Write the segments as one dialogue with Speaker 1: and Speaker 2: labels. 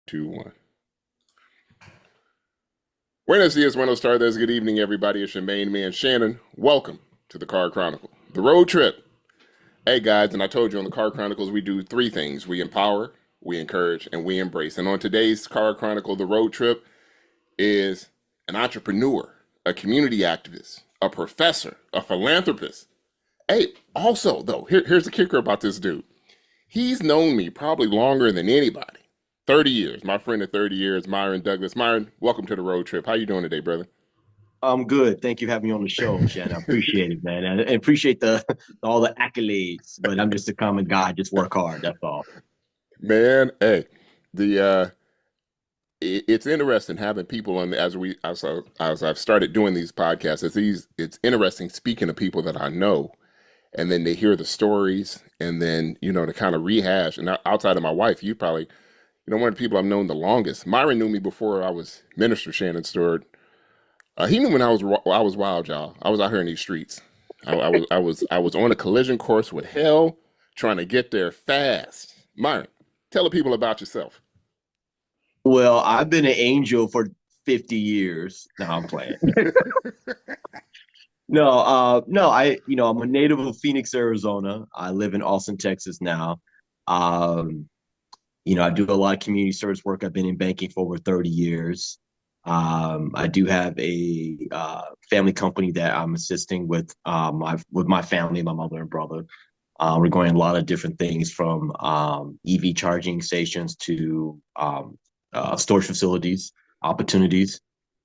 Speaker 1: Two, one. Buenos dias, buenos tardes. Good evening, everybody. It's your main man, Shannon. Welcome to the Car Chronicle, the road trip. Hey, guys, and I told you on the Car Chronicles, we do three things. We empower, we encourage, and we embrace. And on today's Car Chronicle, the road trip is an entrepreneur, a community activist, a professor, a philanthropist. Hey, also, though, here's the kicker about this dude. He's known me probably longer than anybody. 30 years. My friend of 30 years, Myron Douglass. Myron, welcome to the road trip. How you doing today, brother?
Speaker 2: I'm good. Thank you for having me on the show, Shannon. I appreciate it, man. And I appreciate the all the accolades. But I'm just a common guy. Just work hard. That's all.
Speaker 1: Man, hey, the it's interesting having people on as I've started doing these podcasts. It's interesting speaking to people that I know, and then they hear the stories, and then to kind of rehash. And outside of my wife, you probably one of the people I've known the longest. Myron knew me before I was Minister Shannon Stewart. He knew when I was wild, y'all. I was out here in these streets. I was on a collision course with hell, trying to get there fast. Myron, tell the people about yourself.
Speaker 2: Well, I've been an angel for 50 years. No, I'm playing. No. I'm a native of Phoenix, Arizona. I live in Austin, Texas now. Um, I do a lot of community service work. I've been in banking for over 30 years. I do have a family company that I'm assisting with my family, my mother and brother. We're going a lot of different things from EV charging stations to storage facilities, opportunities.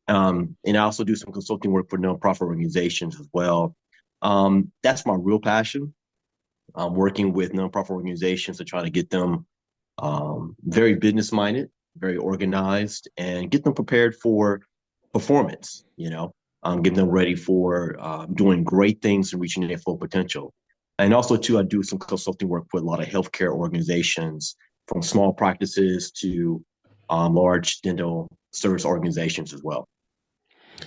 Speaker 2: And I also do some consulting work for nonprofit organizations as well. That's my real passion. I'm working with nonprofit organizations to try to get them very business minded, very organized, and get them prepared for performance. Getting them ready for doing great things and reaching their full potential. And also, too, I do some consulting work with a lot of healthcare organizations, from small practices to large dental service organizations as well.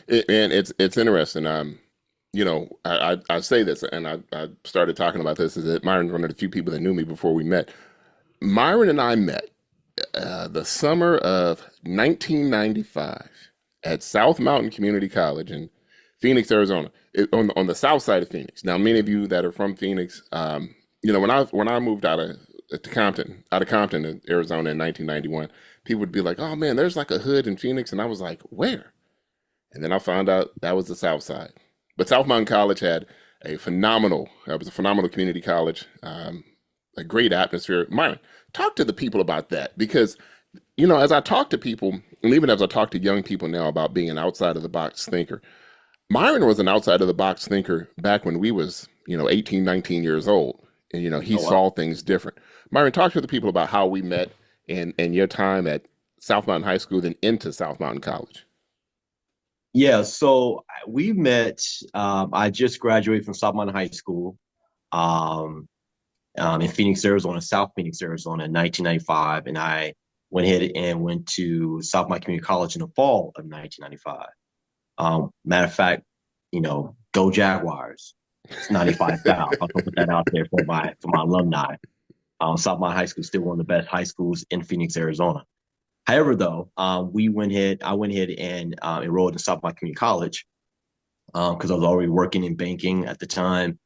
Speaker 1: And it's interesting. I say this, and I started talking about this. Is that Myron's one of the few people that knew me before we met. Myron and I met the summer of 1995 at South Mountain Community College in Phoenix, Arizona, on the south side of Phoenix. Now, many of you that are from Phoenix, when I moved out of Compton, Arizona in 1991, people would be like, "Oh man, there's like a hood in Phoenix," and I was like, "Where?" And then I found out that was the south side. But South Mountain College had it was a phenomenal community college, a great atmosphere. Myron, talk to the people about that because, as I talk to people, and even as I talk to young people now about being an outside of the box thinker, Myron was an outside of the box thinker back when we was, 18, 19 years old. And, he
Speaker 2: Oh, wow.
Speaker 1: saw things different. Myron, talk to the people about how we met and your time at South Mountain High School, then into South Mountain College.
Speaker 2: Yeah, so we met. I just graduated from South Mountain High School um, in Phoenix, Arizona, South Phoenix, Arizona, in 1995, and I went to South Mountain Community College in the fall of 1995. Matter of fact, go Jaguars! It's 95 South. I'll put that out there for my alumni. South Mountain High School is still one of the best high schools in Phoenix, Arizona. However, though, I went ahead and enrolled in South Mountain Community College because I was already working in banking at the time.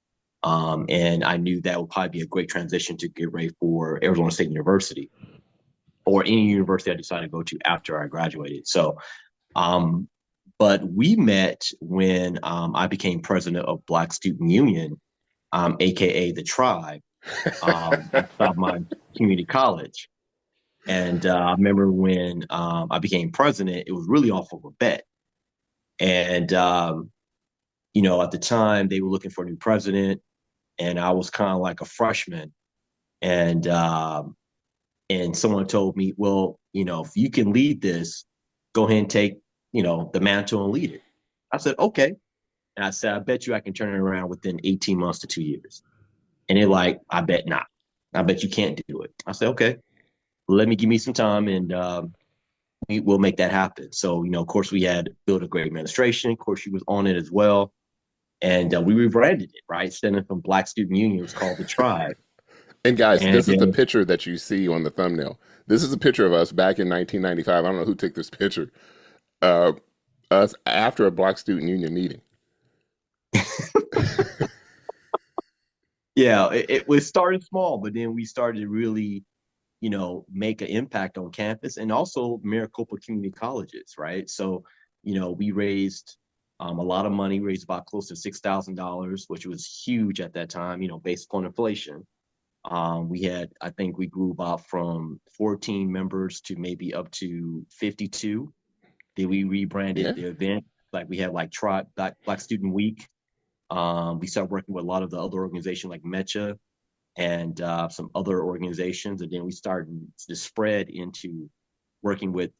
Speaker 2: And I knew that would probably be a great transition to get ready for Arizona State University or any university I decided to go to after I graduated. Um, but we met when I became president of Black Student Union, aka the Tribe, at South Mountain Community College. And I remember when I became president, it was really off of a bet. And at the time they were looking for a new president, and I was kind of like a freshman. And someone told me, well, if you can lead this, go ahead and take, the mantle and lead it. I said, okay. And I said, I bet you I can turn it around within 18 months to 2 years. And they're like, I bet not. I bet you can't do it. I said, okay, let me give me some time and we'll make that happen. So, of course, we had built a great administration. Of course, she was on it as well. And we rebranded it, right? Standing from Black Student Union, it was called the Tribe.
Speaker 1: And guys,
Speaker 2: And
Speaker 1: this is the
Speaker 2: then,
Speaker 1: picture that you see on the thumbnail. This is a picture of us back in 1995. I don't know who took this picture. Uh, us after a Black Student Union meeting.
Speaker 2: yeah, it was started small, but then we started to really, make an impact on campus and also Maricopa community colleges, right? So, we raised a lot of money, raised about close to $6,000, which was huge at that time, based upon inflation. I think we grew about from 14 members to maybe up to 52. Then we rebranded
Speaker 1: Yeah.
Speaker 2: the event. Like we had like Black Student Week. We started working with a lot of the other organizations like Mecha and some other organizations. And then we started to spread into working with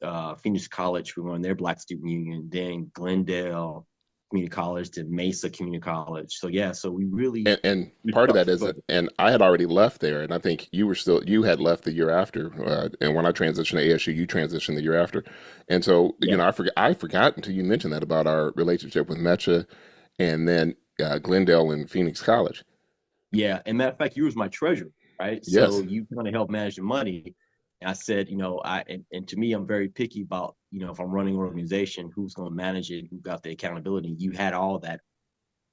Speaker 2: Phoenix College, who won their Black Student Union, then Glendale Community College to Mesa Community College. So yeah, so we really
Speaker 1: And part of that
Speaker 2: restructured.
Speaker 1: is
Speaker 2: Go
Speaker 1: that,
Speaker 2: ahead.
Speaker 1: and I had already left there, and I think you had left the year after, and when I transitioned to ASU, you transitioned the year after, and so
Speaker 2: Yeah,
Speaker 1: I forgot until you mentioned that about our relationship with Mecha, and then Glendale and Phoenix College.
Speaker 2: yeah. And matter of fact, you was my treasurer, right? So
Speaker 1: Yes,
Speaker 2: you kind of help manage the money. And I said, and to me, I'm very picky about, if I'm running an organization, who's going to manage it, who got the accountability. You had all that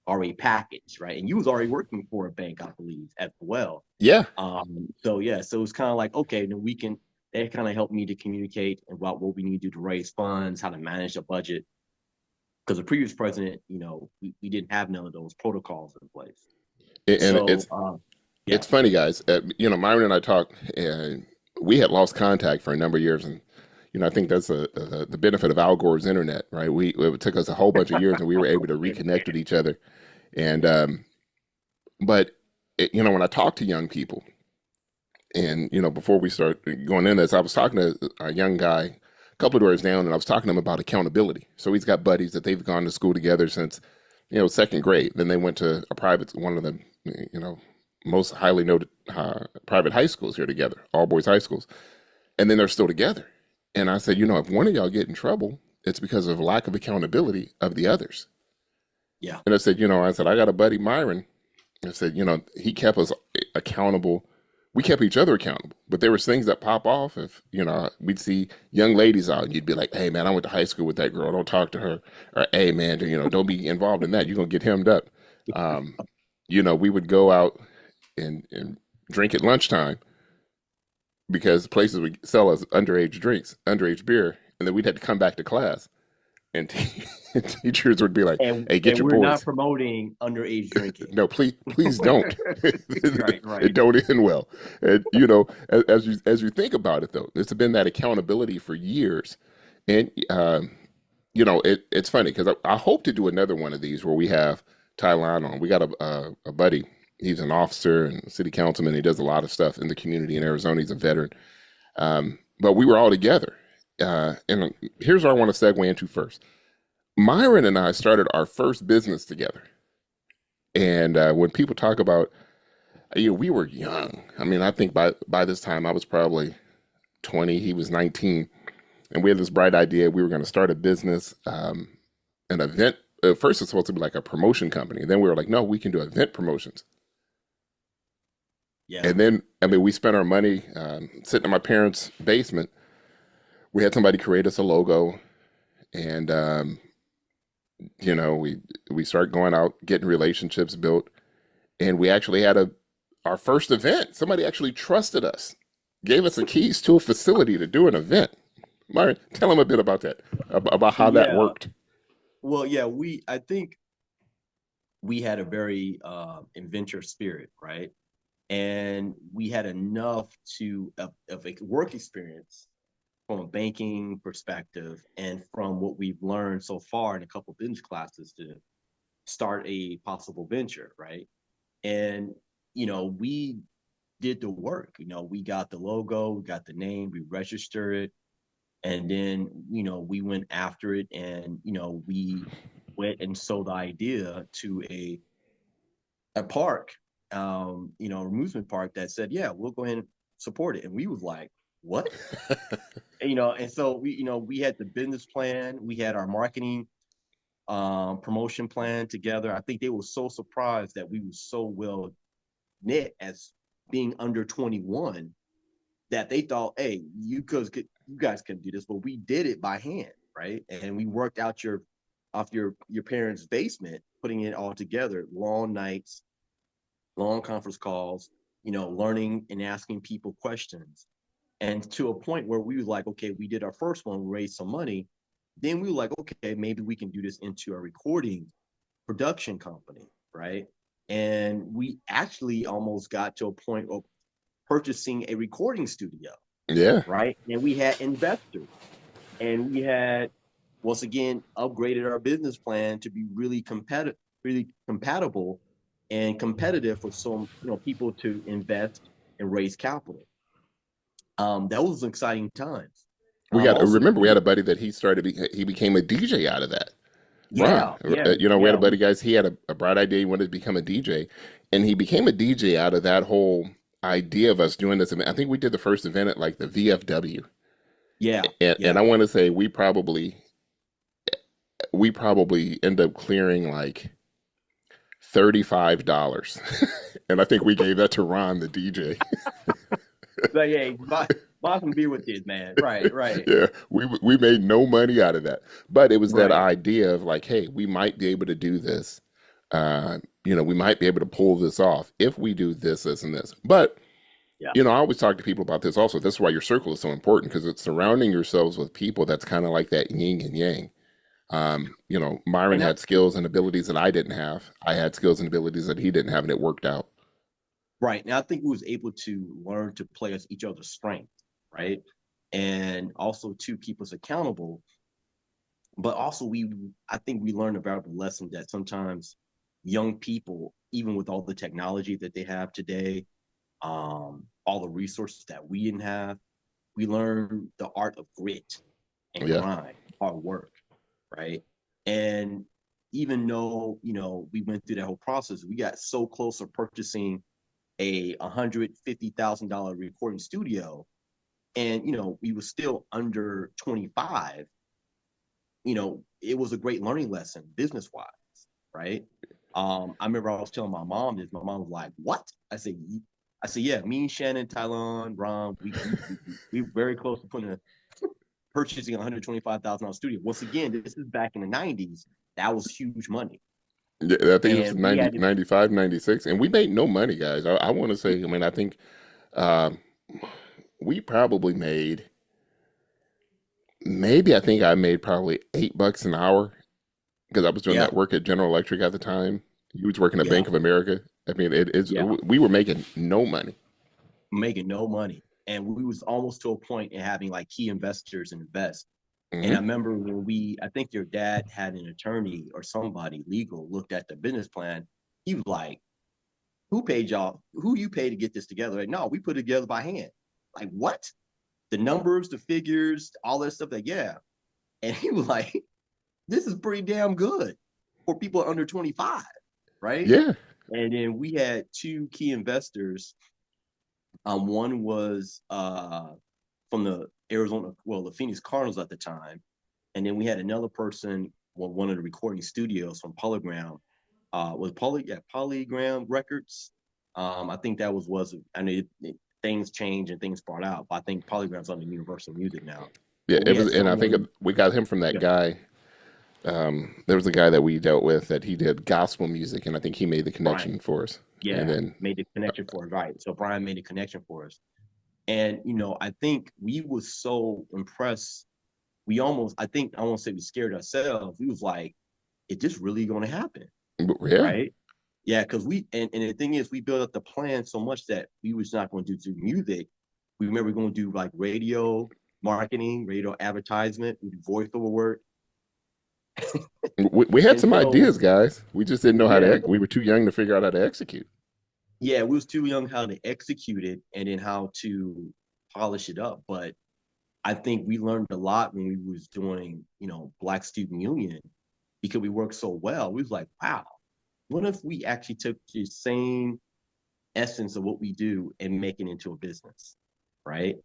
Speaker 2: already packaged, right? And you was already working for a bank, I believe, as well.
Speaker 1: yeah,
Speaker 2: So yeah, so it's kind of like, okay, then we can, they kind of helped me to communicate about what we need to do to raise funds, how to manage a budget. Because the previous president, we didn't have none of those protocols in place.
Speaker 1: and
Speaker 2: So yeah,
Speaker 1: it's funny, guys. Myron and I talked, and we had lost contact for a number of years, and I think that's the benefit of Al Gore's internet, right? It took us a whole bunch of years, and we were able to reconnect with each other. And but when I talk to young people, and before we start going in this, I was talking to a young guy a couple of doors down, and I was talking to him about accountability. So he's got buddies that they've gone to school together since second grade. Then they went to a private one of the most highly noted private high schools here together, all boys high schools, and then they're still together. And I said, if one of y'all get in trouble, it's because of lack of accountability of the others.
Speaker 2: yeah,
Speaker 1: And I said, I got a buddy, Myron. I said, he kept us accountable. We kept each other accountable, but there was things that pop off. If we'd see young ladies out, and you'd be like, "Hey, man, I went to high school with that girl. Don't talk to her." Or, "Hey, man, don't be involved in that. You're gonna get hemmed up." Um, we would go out and drink at lunchtime because places would sell us underage drinks, underage beer, and then we'd have to come back to class, and teachers would be like,
Speaker 2: and
Speaker 1: "Hey, get
Speaker 2: and
Speaker 1: your
Speaker 2: we're not
Speaker 1: boys."
Speaker 2: promoting underage drinking.
Speaker 1: No, please don't.
Speaker 2: Right,
Speaker 1: It
Speaker 2: right.
Speaker 1: don't end well. And as you think about it though, there's been that accountability for years, and it's funny because I hope to do another one of these where we have Tylon on. We got a buddy. He's an officer and city councilman. He does a lot of stuff in the community in Arizona. He's a veteran. But we were all together. And here's what I want to segue into first. Myron and I started our first business together. And when people talk about, we were young. I mean, I think by this time I was probably 20. He was 19, and we had this bright idea. We were going to start a business, an event. First, it's supposed to be like a promotion company. Then we were like, no, we can do event promotions.
Speaker 2: Yeah,
Speaker 1: And then, I mean, we spent our money sitting in my parents' basement. We had somebody create us a logo, and we start going out, getting relationships built, and we actually had our first event. Somebody actually trusted us, gave us the keys to a facility to do an event. Myron, tell them a bit about that, about how that
Speaker 2: yeah.
Speaker 1: worked.
Speaker 2: Well, yeah. I think we had a very inventor spirit, right? And we had enough of a work experience from a banking perspective and from what we've learned so far in a couple of business classes to start a possible venture, right? And we did the work. We got the logo, we got the name, we registered it, and then we went after it, and we went and sold the idea to a park, amusement park that said, yeah, we'll go ahead and support it. And we was like, what? And so we had the business plan, we had our marketing promotion plan together. I think they were so surprised that we were so well knit as being under 21 that they thought, hey, you guys couldn't do this, but we did it by hand, right? And we worked out your parents' basement, putting it all together, long nights, long conference calls, learning and asking people questions. And to a point where we were like, okay, we did our first one, we raised some money. Then we were like, okay, maybe we can do this into a recording production company, right? And we actually almost got to a point of purchasing a recording studio,
Speaker 1: Yeah.
Speaker 2: right? And we had investors, and we had once again upgraded our business plan to be really compatible and competitive for some people to invest and raise capital. That was exciting times. Also,
Speaker 1: Remember, we had a buddy that he became a DJ out of that. Ron,
Speaker 2: yeah, yeah,
Speaker 1: we had
Speaker 2: yeah,
Speaker 1: a buddy, guys. He had a bright idea. He wanted to become a DJ, and he became a DJ out of that whole idea of us doing this event. I think we did the first event at like the VFW,
Speaker 2: yeah,
Speaker 1: and
Speaker 2: yeah.
Speaker 1: I want to say we probably end up clearing like $35, and I think we gave that to Ron, the DJ.
Speaker 2: But yeah, buy some beer with this man. Right, right,
Speaker 1: Yeah, we made no money out of that, but it was that
Speaker 2: right.
Speaker 1: idea of like, hey, we might be able to do this. We might be able to pull this off if we do this, this, and this. But
Speaker 2: Yeah.
Speaker 1: I always talk to people about this also. This is why your circle is so important because it's surrounding yourselves with people that's kind of like that yin and yang. Myron
Speaker 2: And
Speaker 1: had skills and abilities that I didn't have. I had skills and abilities that he didn't have, and it worked out.
Speaker 2: right. And I think we was able to learn to play us each other's strength, right? And also to keep us accountable. But also I think we learned about the lesson that sometimes young people, even with all the technology that they have today, all the resources that we didn't have, we learn the art of grit and
Speaker 1: Yeah,
Speaker 2: grind, hard work, right? And even though, we went through that whole process, we got so close to purchasing a $150,000 recording studio, and we were still under 25. It was a great learning lesson business wise, right? I remember I was telling my mom this. My mom was like, "What?" I said, "Yeah, me, Shannon, Tylon, Ron, we were very close to purchasing a $125,000 studio." Once again, this is back in the '90s. That was huge money,
Speaker 1: yeah. I think it was
Speaker 2: and we had to.
Speaker 1: 95, 96, and we made no money, guys. I want to say, I mean, I think uh, we probably made maybe I think I made probably $8 an hour because I was doing
Speaker 2: Yeah,
Speaker 1: that work at General Electric at the time. You was working at
Speaker 2: yeah,
Speaker 1: Bank of America. I mean,
Speaker 2: yeah,
Speaker 1: we were making no money.
Speaker 2: making no money, and we was almost to a point in having like key investors invest. And I
Speaker 1: Hmm.
Speaker 2: remember I think your dad had an attorney or somebody legal looked at the business plan. He was like, "Who paid y'all? Who you pay to get this together?" Like, no, we put it together by hand. Like, what? The numbers, the figures, all that stuff. Like, yeah. And he was like, "This is pretty damn good for people under 25, right?"
Speaker 1: Yeah,
Speaker 2: And then we had two key investors. One was from the the Phoenix Cardinals at the time, and then we had another person, well, one of the recording studios from Polygram, Polygram Records. I think that was I mean things change and things brought out, but I think Polygram's under Universal Music now.
Speaker 1: yeah.
Speaker 2: But we
Speaker 1: It
Speaker 2: had
Speaker 1: was, and I think
Speaker 2: someone,
Speaker 1: we got him from that
Speaker 2: yeah,
Speaker 1: guy. There was a guy that we dealt with that he did gospel music, and I think he made the
Speaker 2: Brian,
Speaker 1: connection for us. And
Speaker 2: yeah,
Speaker 1: then,
Speaker 2: made the connection for us, right? So Brian made a connection for us, and I think we was so impressed. We almost, I think, I won't say we scared ourselves. We was like, "Is this really going to happen?"
Speaker 1: yeah,
Speaker 2: Right? Yeah, because and the thing is, we built up the plan so much that we was not going to do music. We remember going to do like radio marketing, radio advertisement, we do voiceover work,
Speaker 1: we had
Speaker 2: and
Speaker 1: some
Speaker 2: so
Speaker 1: ideas, guys. We just didn't know how to.
Speaker 2: yeah,
Speaker 1: We were too young to figure out how to execute.
Speaker 2: yeah, we was too young how to execute it and then how to polish it up. But I think we learned a lot when we was doing, Black Student Union because we worked so well. We was like, wow, what if we actually took the same essence of what we do and make it into a business, right?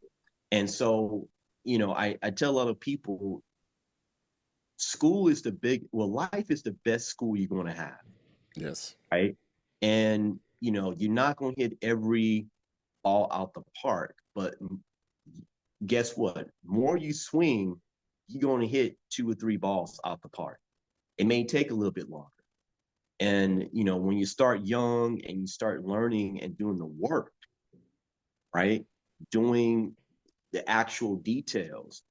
Speaker 2: And so, I tell a lot of people, life is the best school you're going to have,
Speaker 1: Yes.
Speaker 2: right? And, you're not going to hit every all out the park. But guess what? More you swing, you're going to hit two or three balls out the park. It may take a little bit longer. And when you start young and you start learning and doing the work, right? Doing the actual details,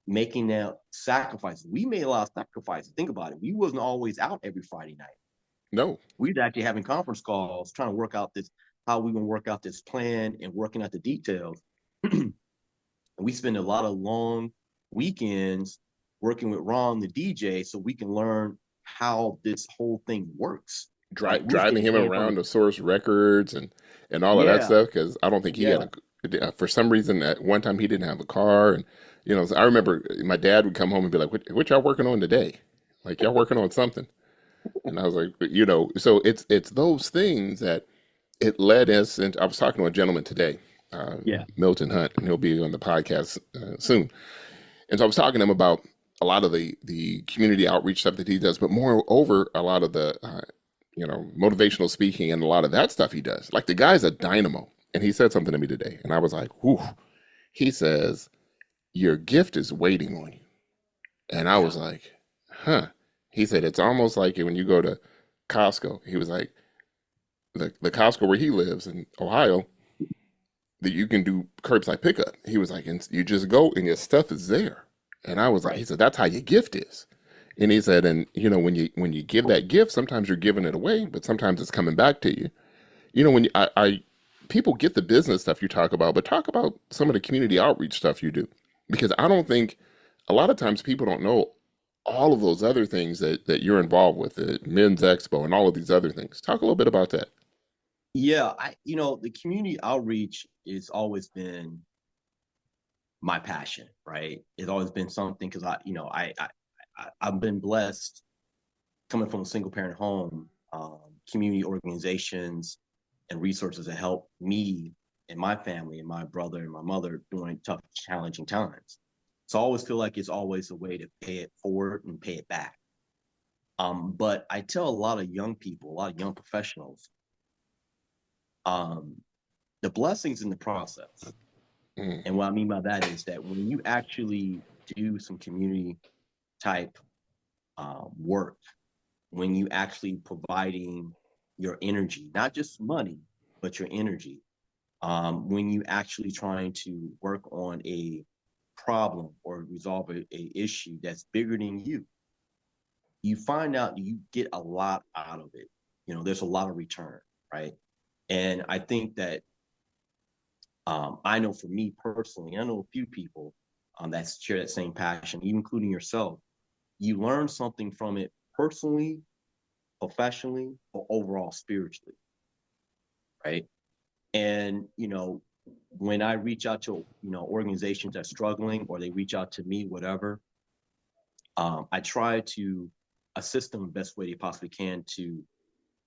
Speaker 2: making that sacrifice. We made a lot of sacrifices. Think about it. We wasn't always out every Friday night.
Speaker 1: No.
Speaker 2: We was actually having conference calls trying to work out this, how we gonna work out this plan and working out the details. And we spend a lot of long weekends working with Ron, the DJ, so we can learn how this whole thing works. Right? We was
Speaker 1: Driving
Speaker 2: getting
Speaker 1: him
Speaker 2: paid
Speaker 1: around
Speaker 2: from
Speaker 1: to source records and all of that
Speaker 2: yeah,
Speaker 1: stuff because I don't think he
Speaker 2: yeah,
Speaker 1: had for some reason at one time he didn't have a car and so I remember my dad would come home and be like, what y'all working on today? Like y'all working on something? And I was like, so it's those things that it led us. And I was talking to a gentleman today, uh,
Speaker 2: yeah,
Speaker 1: Milton Hunt, and he'll be on the podcast soon. And so I was talking to him about a lot of the community outreach stuff that he does, but moreover, a lot of the motivational speaking and a lot of that stuff he does. Like the guy's a dynamo, and he said something to me today, and I was like, "Whew." He says, "Your gift is waiting on you," and I
Speaker 2: yeah,
Speaker 1: was like, "Huh." He said it's almost like when you go to Costco. He was like, the Costco where he lives in Ohio, that you can do curbside pickup. He was like, and you just go and your stuff is there. And I was like, he
Speaker 2: right.
Speaker 1: said, that's how your gift is. And he said, and when you give that gift, sometimes you're giving it away, but sometimes it's coming back to you. When I people get the business stuff you talk about, but talk about some of the community outreach stuff you do, because I don't think a lot of times people don't know all of those other things that you're involved with, the Men's Expo and all of these other things. Talk a little bit about that.
Speaker 2: Yeah, the community outreach has always been my passion, right? It's always been something because I've been blessed coming from a single parent home, community organizations and resources that help me and my family and my brother and my mother during tough, challenging times. So I always feel like it's always a way to pay it forward and pay it back. But I tell a lot of young people, a lot of young professionals, um, the blessings in the process.
Speaker 1: Mm,
Speaker 2: And what I mean by that is that when you actually do some community type work, when you actually providing your energy, not just money, but your energy, when you actually trying to work on a problem or resolve a issue that's bigger than you find out you get a lot out of it. There's a lot of return, right? And I think that I know for me personally, I know a few people that share that same passion, even including yourself. You learn something from it personally, professionally, or overall spiritually, right? And when I reach out to organizations that are struggling, or they reach out to me, whatever, I try to assist them the best way they possibly can to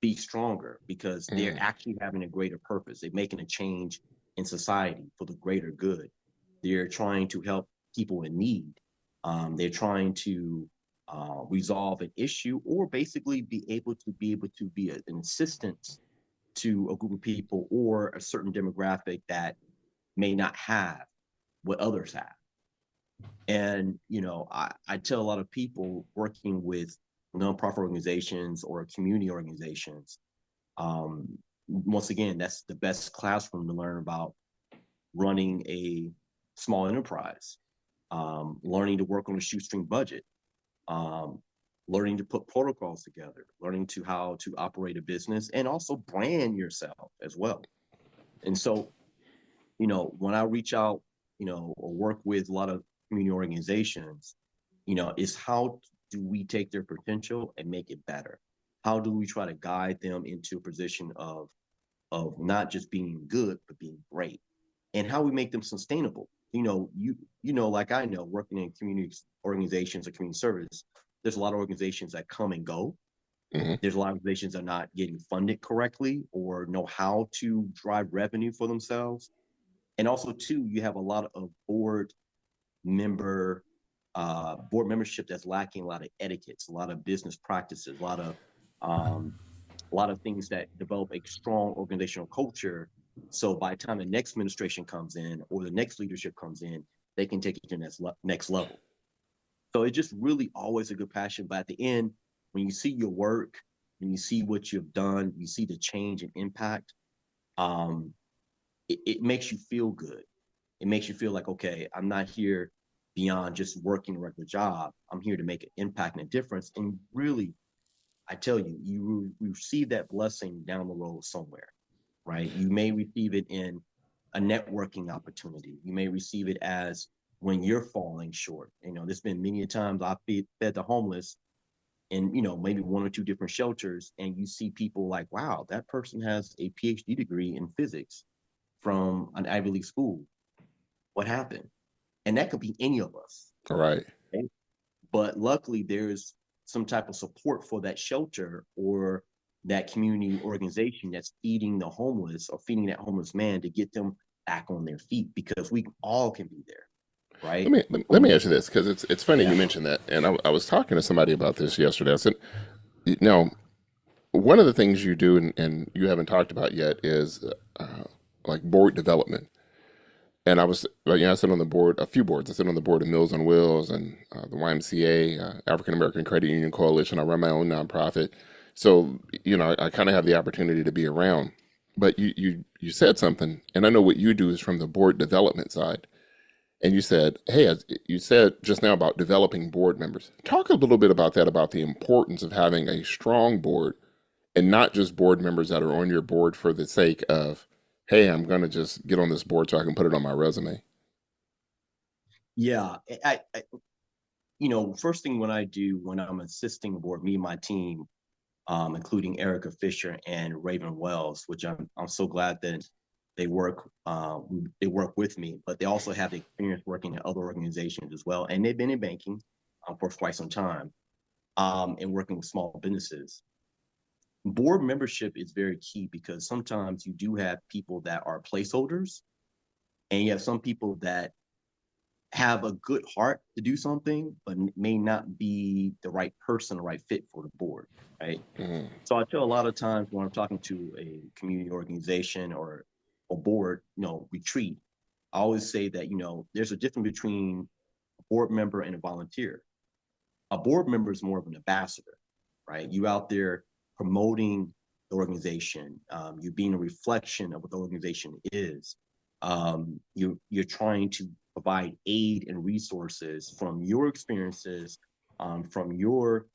Speaker 2: be stronger because they're
Speaker 1: mm.
Speaker 2: actually having a greater purpose. They're making a change in society for the greater good. They're trying to help people in need. They're trying to resolve an issue or basically be an assistance to a group of people or a certain demographic that may not have what others have. And I tell a lot of people working with nonprofit organizations or community organizations, um, once again, that's the best classroom to learn about running a small enterprise, learning to work on a shoestring budget, um, learning to put protocols together, learning to how to operate a business, and also brand yourself as well. And so, when I reach out, or work with a lot of community organizations, is how do we take their potential and make it better? How do we try to guide them into a position of not just being good but being great, and how we make them sustainable? Like I know, working in community organizations or community service, there's a lot of organizations that come and go.
Speaker 1: Hmm.
Speaker 2: There's a lot of organizations that are not getting funded correctly or know how to drive revenue for themselves. And also, too, you have a lot of member board membership that's lacking a lot of etiquettes, a lot of business practices, um, a lot of things that develop a strong organizational culture So by the time the next administration comes in or the next leadership comes in, they can take it to the next level. So it's just really always a good passion. But at the end, when you see your work, when you see what you've done, you see the change and impact, um, it makes you feel good. It makes you feel like, okay, I'm not here beyond just working a regular job. I'm here to make an impact and a difference. And really, I tell you, you receive that blessing down the road somewhere, right? You may receive it in a networking opportunity. You may receive it as when you're falling short. There's been many times I've fed the homeless in, maybe one or two different shelters, and you see people like, wow, that person has a PhD degree in physics from an Ivy League school. What happened? And that could be any of us.
Speaker 1: All right.
Speaker 2: Okay? But luckily, there's some type of support for that shelter or that community organization that's feeding the homeless or feeding that homeless man to get them back on their feet, because we all can be there,
Speaker 1: Let
Speaker 2: right?
Speaker 1: me let me ask you this, because it's funny
Speaker 2: Yeah.
Speaker 1: you mentioned that, and I was talking to somebody about this yesterday. I said, now, one of the things you do, and you haven't talked about yet, is uh, like board development. And I was, like, I sit on the board, a few boards. I sit on the board of Mills on Wheels and the YMCA, African American Credit Union Coalition. I run my own nonprofit. So, I kind of have the opportunity to be around. But you said something, and I know what you do is from the board development side. And you said, hey, you said just now about developing board members. Talk a little bit about that, about the importance of having a strong board and not just board members that are on your board for the sake of, hey, I'm going to just get on this board so I can put it on my resume.
Speaker 2: Yeah. First thing when I do when I'm assisting the board, me and my team, including Erica Fisher and Raven Wells, which I'm so glad that they work with me, but they also have the experience working in other organizations as well, and they've been in banking for quite some time, and working with small businesses. Board membership is very key because sometimes you do have people that are placeholders, and you have some people that have a good heart to do something, but may not be the right person, the right fit for the board, right?
Speaker 1: Mm,
Speaker 2: So I tell a lot of times when I'm talking to a community organization or a board, retreat, I always say that, there's a difference between a board member and a volunteer. A board member is more of an ambassador, right? You out there promoting the organization. You being a reflection of what the organization is. You're trying to provide aid and resources from your experiences, from your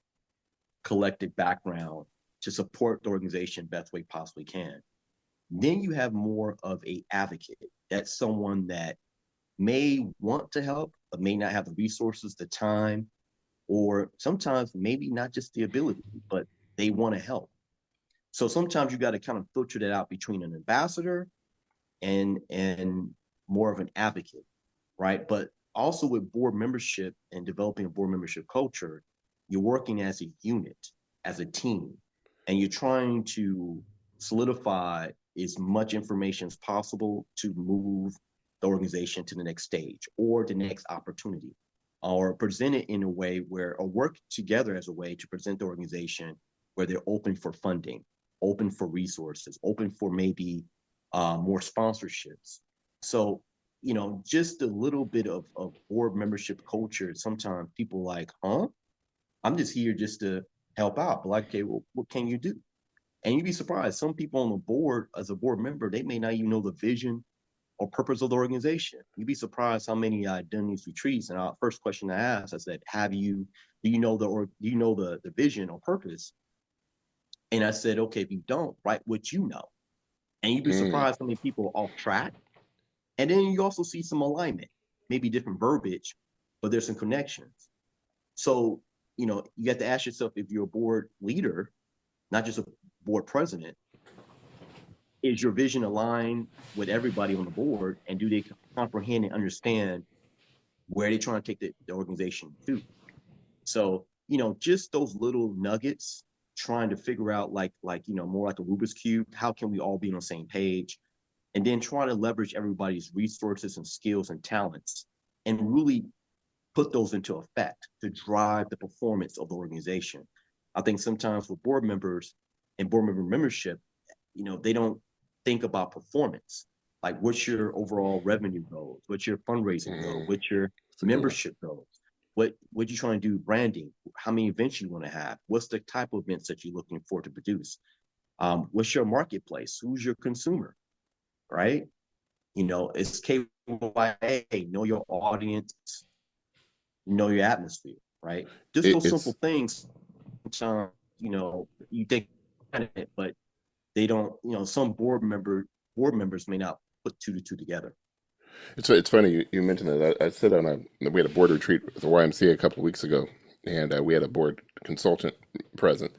Speaker 2: collective background to support the organization best way possibly can. Then you have more of a advocate. That's someone that may want to help, but may not have the resources, the time, or sometimes maybe not just the ability, but they want to help. So sometimes you got to kind of filter that out between an ambassador and more of an advocate, right? But also with board membership and developing a board membership culture, you're working as a unit, as a team, and you're trying to solidify as much information as possible to move the organization to the next stage or the next opportunity, or present it in a way where, or work together as a way to present the organization where they're open for funding, open for resources, open for maybe more sponsorships. So, just a little bit of board membership culture. Sometimes people like, huh? I'm just here just to help out. But like, okay, well, what can you do? And you'd be surprised. Some people on the board, as a board member, they may not even know the vision or purpose of the organization. You'd be surprised how many I've done these retreats. And our first question I asked, I said, do you know the vision or purpose? And I said, okay, if you don't, write what you know. And you'd be
Speaker 1: mm.
Speaker 2: surprised how many people are off track. And then you also see some alignment, maybe different verbiage, but there's some connections. So, you have to ask yourself, if you're a board leader, not just a board president, is your vision aligned with everybody on the board? And do they comprehend and understand where they're trying to take the organization to? So, just those little nuggets, trying to figure out more like a Rubik's Cube, how can we all be on the same page? And then try to leverage everybody's resources and skills and talents and really put those into effect to drive the performance of the organization. I think sometimes with board members and board member membership, they don't. think about performance. Like, what's your overall revenue goals? What's your fundraising goal?
Speaker 1: Mm,
Speaker 2: What's your
Speaker 1: that's a good one.
Speaker 2: membership goals? What you trying to do? Branding. How many events you want to have? What's the type of events that you're looking for to produce? What's your marketplace? Who's your consumer? Right? It's KYA. Know your audience. Know your atmosphere. Right? Just those
Speaker 1: It's
Speaker 2: simple things. You think, but they don't. Some board members may not put two to two together.
Speaker 1: it's funny you mentioned that. I sit on we had a board retreat with the YMCA a couple of weeks ago, and we had a board consultant present,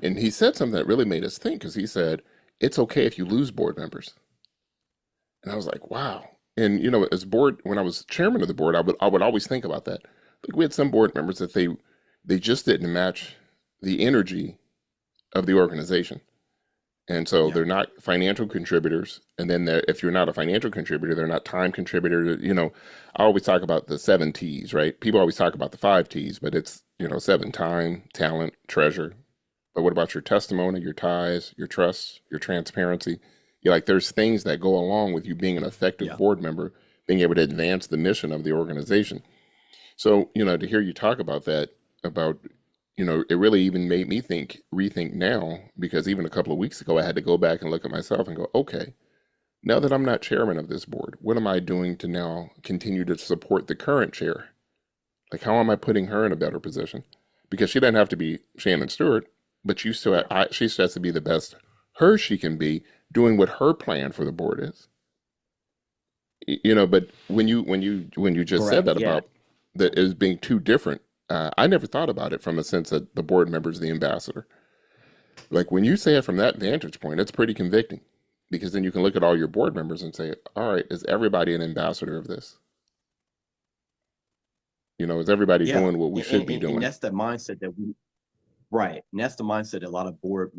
Speaker 1: and he said something that really made us think because he said it's okay if you lose board members, and I was like, wow. And as board, when I was chairman of the board, I would always think about that. Like we had some board members that they just didn't match the energy of the organization. And so
Speaker 2: Yeah.
Speaker 1: they're not financial contributors. And then if you're not a financial contributor, they're not time contributor. I always talk about the 7 T's, right? People always talk about the 5 T's, but it's, seven: time, talent, treasure. But what about your testimony, your ties, your trust, your transparency? There's things that go along with you being an effective
Speaker 2: Yeah.
Speaker 1: board member, being able to advance the mission of the organization. So, to hear you talk about that, about, it really even made me rethink now, because even a couple of weeks ago, I had to go back and look at myself and go, okay, now that I'm not chairman of this board, what am I doing to now continue to support the current chair? Like, how am I putting her in a better position? Because she doesn't have to be Shannon Stewart, but
Speaker 2: Yeah.
Speaker 1: she still has to be the best her she can be, doing what her plan for the board is. But when you just said
Speaker 2: Correct.
Speaker 1: that
Speaker 2: Yeah.
Speaker 1: about that as being too different, I never thought about it from a sense that the board member is the ambassador. Like when you say it from that vantage point, it's pretty convicting, because then you can look at all your board members and say, all right, is everybody an ambassador of this? Is everybody
Speaker 2: Yeah.
Speaker 1: doing what we
Speaker 2: And,
Speaker 1: should
Speaker 2: and,
Speaker 1: be
Speaker 2: and
Speaker 1: doing?
Speaker 2: that's the mindset that we right. And that's the mindset that a lot of board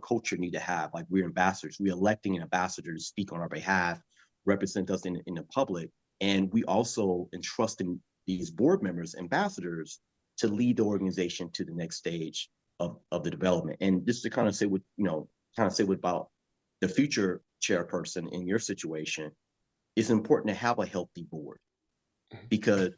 Speaker 2: culture need to have. Like, we're ambassadors. We're electing an ambassador to speak on our behalf, represent us in the public. And we also entrusting these board members, ambassadors, to lead the organization to the next stage of the development. And just to kind of say what about the future chairperson in your situation, it's important to have a healthy board, because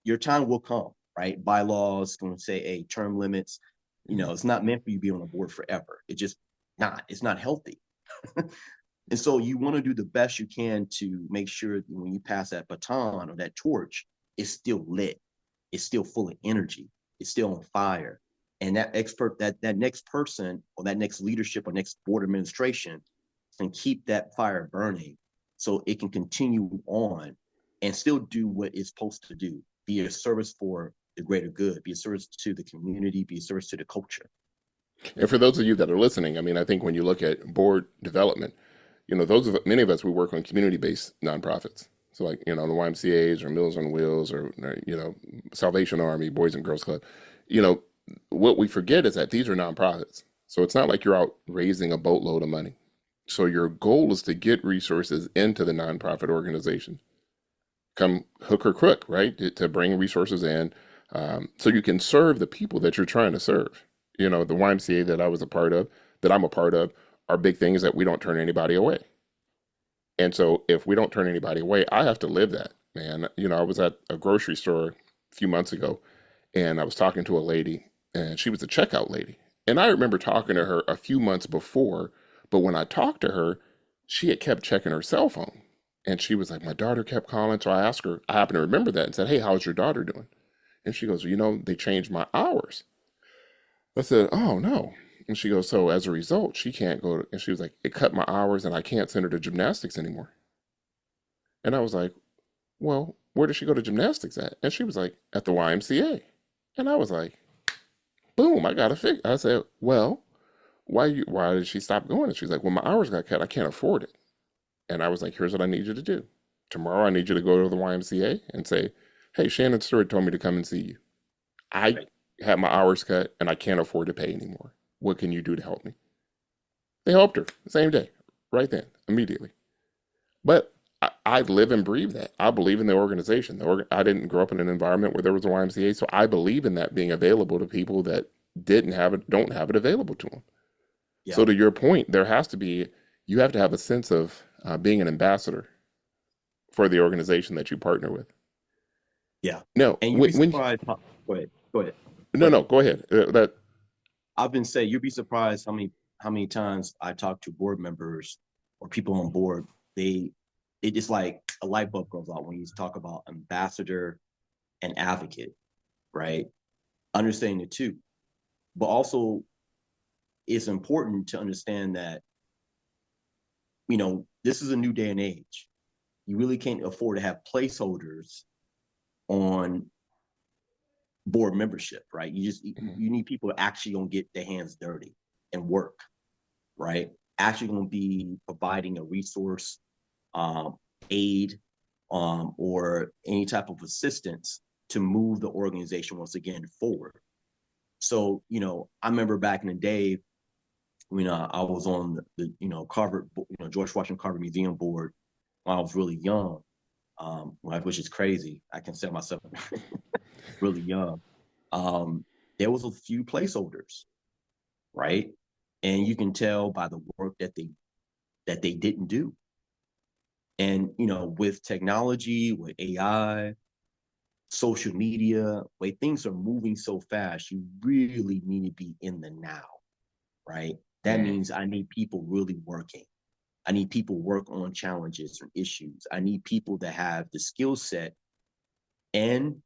Speaker 2: your time will come, right? Bylaws going to say, hey, term limits. It's not meant for you to be on a board forever. It's not healthy. And so you want to do the best you can to make sure that when you pass that baton or that torch, it's still lit. It's still full of energy. It's still on fire. And that next person or that next leadership or next board administration can keep that fire burning so it can continue on and still do what it's supposed to do, be a service for the greater good, be a service to the community, be a service to the culture.
Speaker 1: And for those of you that are listening, I mean, I think when you look at board development, many of us, we work on community-based nonprofits. So like, the YMCA's or Meals on Wheels or Salvation Army, Boys and Girls Club. You know, what we forget is that these are nonprofits. So it's not like you're out raising a boatload of money. So your goal is to get resources into the nonprofit organization, come hook or crook, right? To bring resources in, so you can serve the people that you're trying to serve. The YMCA that I'm a part of, our big thing is that we don't turn anybody away. And so if we don't turn anybody away, I have to live that, man. I was at a grocery store a few months ago, and I was talking to a lady, and she was a checkout lady. And I remember talking to her a few months before, but when I talked to her, she had kept checking her cell phone. And she was like, my daughter kept calling. So I asked her, I happened to remember that, and said, hey, how's your daughter doing? And she goes, they changed my hours. I said, oh no. And she goes, so as a result, she can't go and she was like, it cut my hours and I can't send her to gymnastics anymore. And I was like, well, where does she go to gymnastics at? And she was like, at the YMCA. And I was like, boom, I got to fix. I said, well, why did she stop going? And she's like, well, my hours got cut. I can't afford it. And I was like, here's what I need you to do. Tomorrow, I need you to go to the YMCA and say, hey, Shannon Stewart told me to come and see you. I
Speaker 2: Right.
Speaker 1: had my hours cut and I can't afford to pay anymore. What can you do to help me? They helped her the same day, right then, immediately. But I live and breathe that. I believe in the organization. I didn't grow up in an environment where there was a YMCA, so I believe in that being available to people that didn't have it, don't have it available to them.
Speaker 2: Yeah.
Speaker 1: So to your point, there has to be, you have to have a sense of being an ambassador for the organization that you partner with.
Speaker 2: Yeah.
Speaker 1: No,
Speaker 2: And you'd be surprised. Go ahead. Go ahead. Go
Speaker 1: no,
Speaker 2: ahead.
Speaker 1: go ahead. That
Speaker 2: I've been saying you'd be surprised how many times I talk to board members or people on board. They it just like a light bulb goes off when you talk about ambassador and advocate, right? Understanding the two, but also it's important to understand that this is a new day and age. You really can't afford to have placeholders on board membership, right? You need people to actually gonna get their hands dirty and work, right? Actually gonna be providing a resource, um, aid, or any type of assistance to move the organization once again forward. So, I remember back in the day when I was on the Carver, George Washington Carver Museum board when I was really young, which is crazy. I consider myself really young. Um, there was a few placeholders, right? And you can tell by the work that they didn't do. And with technology, with AI, social media, way things are moving so fast, you really need to be in the now, right? That
Speaker 1: mm,
Speaker 2: means I need people really working. I need people work on challenges and issues. I need people that have the skill set and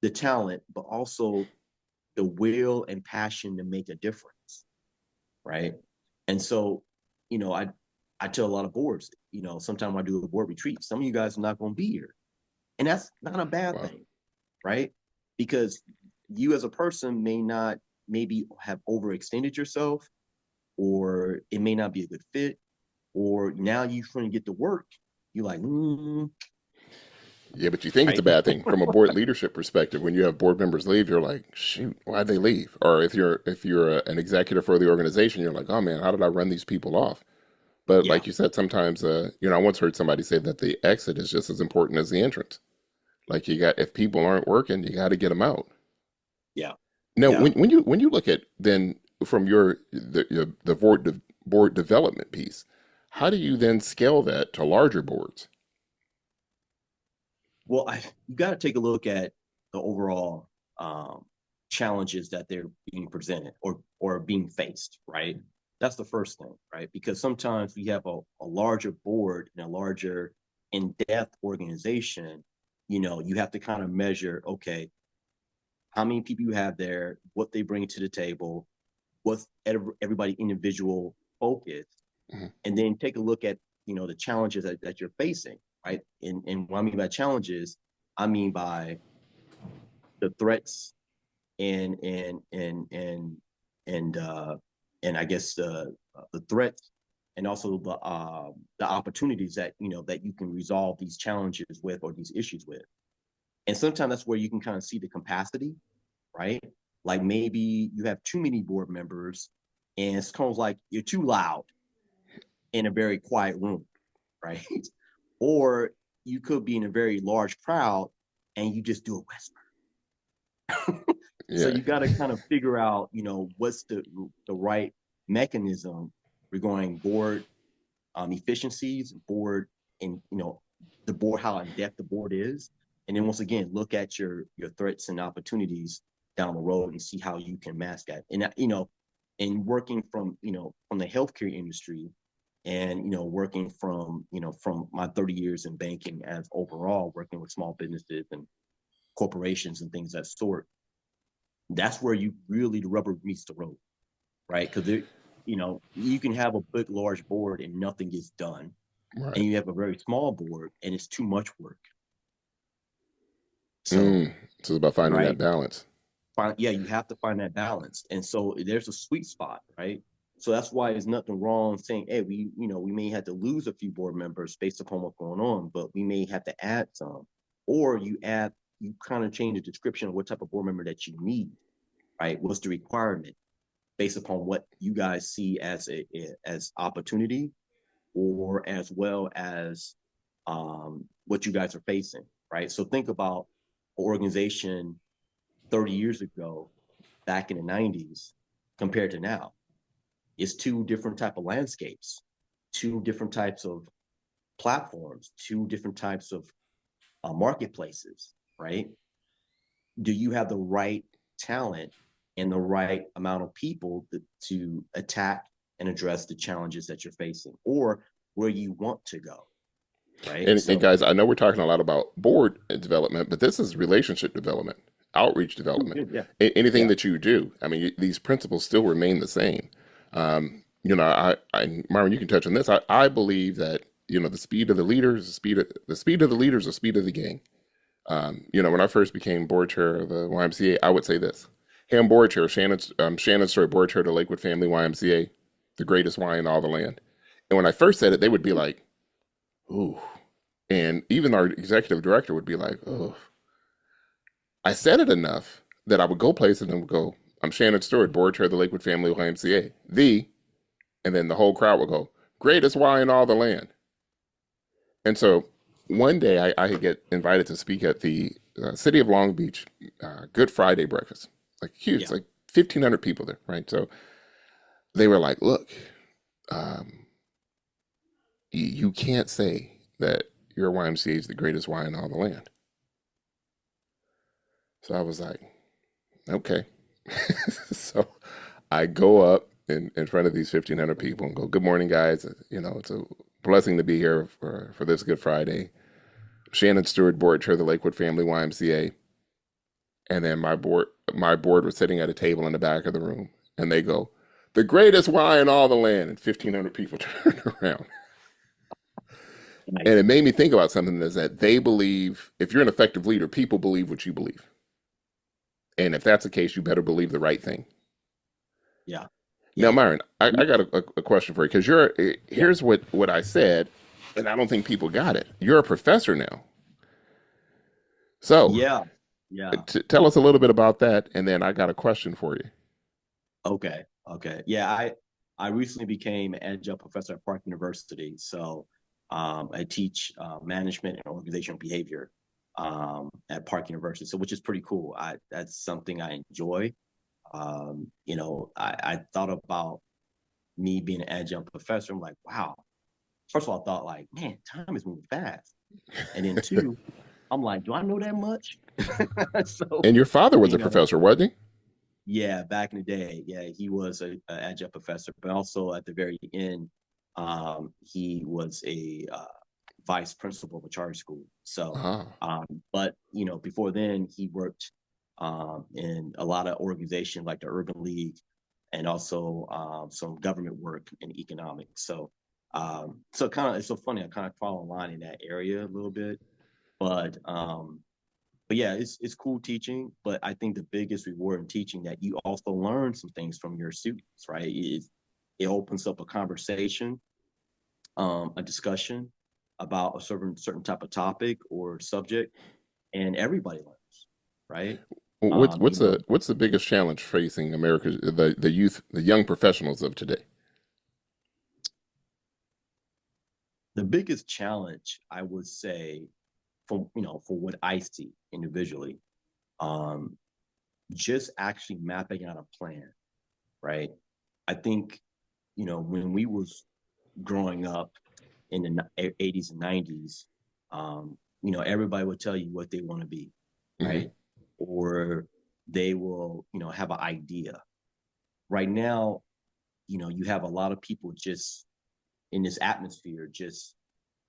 Speaker 2: the talent, but also the will and passion to make a difference, right? And so, I tell a lot of boards, sometimes I do a board retreat. Some of you guys are not going to be here, and that's not a bad
Speaker 1: wow.
Speaker 2: thing, right? Because you as a person may not maybe have overextended yourself, or it may not be a good fit, or now you're trying to get to work. You're like,
Speaker 1: Yeah, but you think it's a
Speaker 2: right?
Speaker 1: bad thing from a board leadership perspective. When you have board members leave, you're like, shoot, why'd they leave? Or if you're an executive for the organization, you're like, oh man, how did I run these people off? But
Speaker 2: Yeah,
Speaker 1: like you said, sometimes, I once heard somebody say that the exit is just as important as the entrance. Like if people aren't working, you got to get them out.
Speaker 2: yeah,
Speaker 1: Now,
Speaker 2: yeah.
Speaker 1: when you look at then from the board development piece, how do you then scale that to larger boards?
Speaker 2: Well, you got to take a look at the overall um, challenges that they're being presented or being faced, right? That's the first thing, right? Because sometimes we have a larger board and a larger in-depth organization. You have to kind of measure, okay, how many people you have there, what they bring to the table, what's everybody individual focus,
Speaker 1: Mhm.
Speaker 2: and then take a look at the challenges that you're facing, right? And what I mean by challenges, I mean by the threats and and and and and I guess the threats and also the opportunities that you can resolve these challenges with or these issues with. And sometimes that's where you can kind of see the capacity, right? Like maybe you have too many board members and it's kind of like you're too loud in a very quiet room, right? Or you could be in a very large crowd and you just do a whisper. So
Speaker 1: Yeah,
Speaker 2: you got to kind of figure out, what's the right mechanism regarding board efficiencies, board, and the board, how in depth the board is, and then once again look at your threats and opportunities down the road and see how you can mask that. And and working from the healthcare industry, and working from my 30 years in banking as overall working with small businesses and corporations and things of that sort, that's where you really the rubber meets the road, right? Because you can have a big large board and nothing gets done, and
Speaker 1: right.
Speaker 2: you have a very small board and it's too much work. So
Speaker 1: Mm. So it's about finding that
Speaker 2: right,
Speaker 1: balance.
Speaker 2: yeah, you have to find that balance, and so there's a sweet spot, right? So that's why there's nothing wrong saying, hey, we may have to lose a few board members based upon what's going on, but we may have to add some, or you kind of change the description of what type of board member that you need, right? What's the requirement based upon what you guys see as opportunity, or as well as what you guys are facing, right? So think about an organization 30 years ago, back in the 90s, compared to now. It's two different type of landscapes, two different types of platforms, two different types of marketplaces, right? Do you have the right talent and the right amount of people to attack and address the challenges that you're facing or where you want to go, right?
Speaker 1: And
Speaker 2: So,
Speaker 1: guys, I know we're talking a lot about board development, but this is relationship development, outreach development,
Speaker 2: yeah,
Speaker 1: anything
Speaker 2: yeah,
Speaker 1: that you do. I mean, these principles still remain the same. Myron, you can touch on this. I believe that the speed of the leaders, the speed of the leaders, the speed of the gang. When I first became board chair of the YMCA, I would say this: "Hey, I'm board chair. Shannon Story, board chair of the Lakewood Family YMCA, the greatest Y in all the land." And when I first said it, they would be like, "Ooh." And even our executive director would be like, "Oh." I said it enough that I would go places and would go, "I'm Shannon Stewart, board chair of the Lakewood Family YMCA. And then the whole crowd would go, "Greatest Y in all the land." And so one day I get invited to speak at the City of Long Beach Good Friday breakfast, like huge,
Speaker 2: yeah,
Speaker 1: like 1,500 people there, right? So they were like, "Look, um, you can't say that your YMCA is the greatest Y in all the land." So I was like, "Okay." So I go up in front of these 1,500 people and go, "Good morning, guys. It's a blessing to be here for this Good Friday. Shannon Stewart, board chair of the Lakewood Family YMCA." And then my board was sitting at a table in the back of the room, and they go, "The greatest Y in all the land," and 1,500 people turned around. And
Speaker 2: nice.
Speaker 1: it made me think about something is that they believe if you're an effective leader, people believe what you believe. And if that's the case, you better believe the right thing.
Speaker 2: Yeah,
Speaker 1: Now,
Speaker 2: yeah,
Speaker 1: Myron, I got a question for you because
Speaker 2: yeah,
Speaker 1: here's what I said, and I don't think people got it. You're a professor now. So
Speaker 2: yeah, yeah.
Speaker 1: tell us a little bit about that, and then I got a question for you.
Speaker 2: Okay, okay. Yeah, I recently became an adjunct professor at Park University. So I teach management and organizational behavior at Park University. So which is pretty cool. I That's something I enjoy. I thought about me being an adjunct professor. I'm like, wow. First of all, I thought like, man, time is moving fast. And then two, I'm like, do I know that much? So,
Speaker 1: And your father was
Speaker 2: you
Speaker 1: a
Speaker 2: know,
Speaker 1: professor, wasn't
Speaker 2: yeah, back in the day, yeah, he was a adjunct professor, but also at the very end, he was a vice principal of a charter school.
Speaker 1: he?
Speaker 2: So,
Speaker 1: Ah,
Speaker 2: but before then, he worked in a lot of organizations like the Urban League, and also some government work in economics. So kind of it's so funny. I kind of fall in line in that area a little bit, but yeah, it's cool teaching, but I think the biggest reward in teaching that you also learn some things from your students, right? It opens up a conversation, a discussion about a certain type of topic or subject, and everybody learns, right?
Speaker 1: what's
Speaker 2: Um, you
Speaker 1: what's
Speaker 2: know,
Speaker 1: the what's the biggest challenge facing America, the youth, the young professionals of today?
Speaker 2: the biggest challenge I would say, for what I see individually, um, just actually mapping out a plan, right? I think when we was growing up in the 80s and 90s, everybody would tell you what they want to be,
Speaker 1: Hmm.
Speaker 2: right? Or they will, have an idea. Right now, you have a lot of people just in this atmosphere, just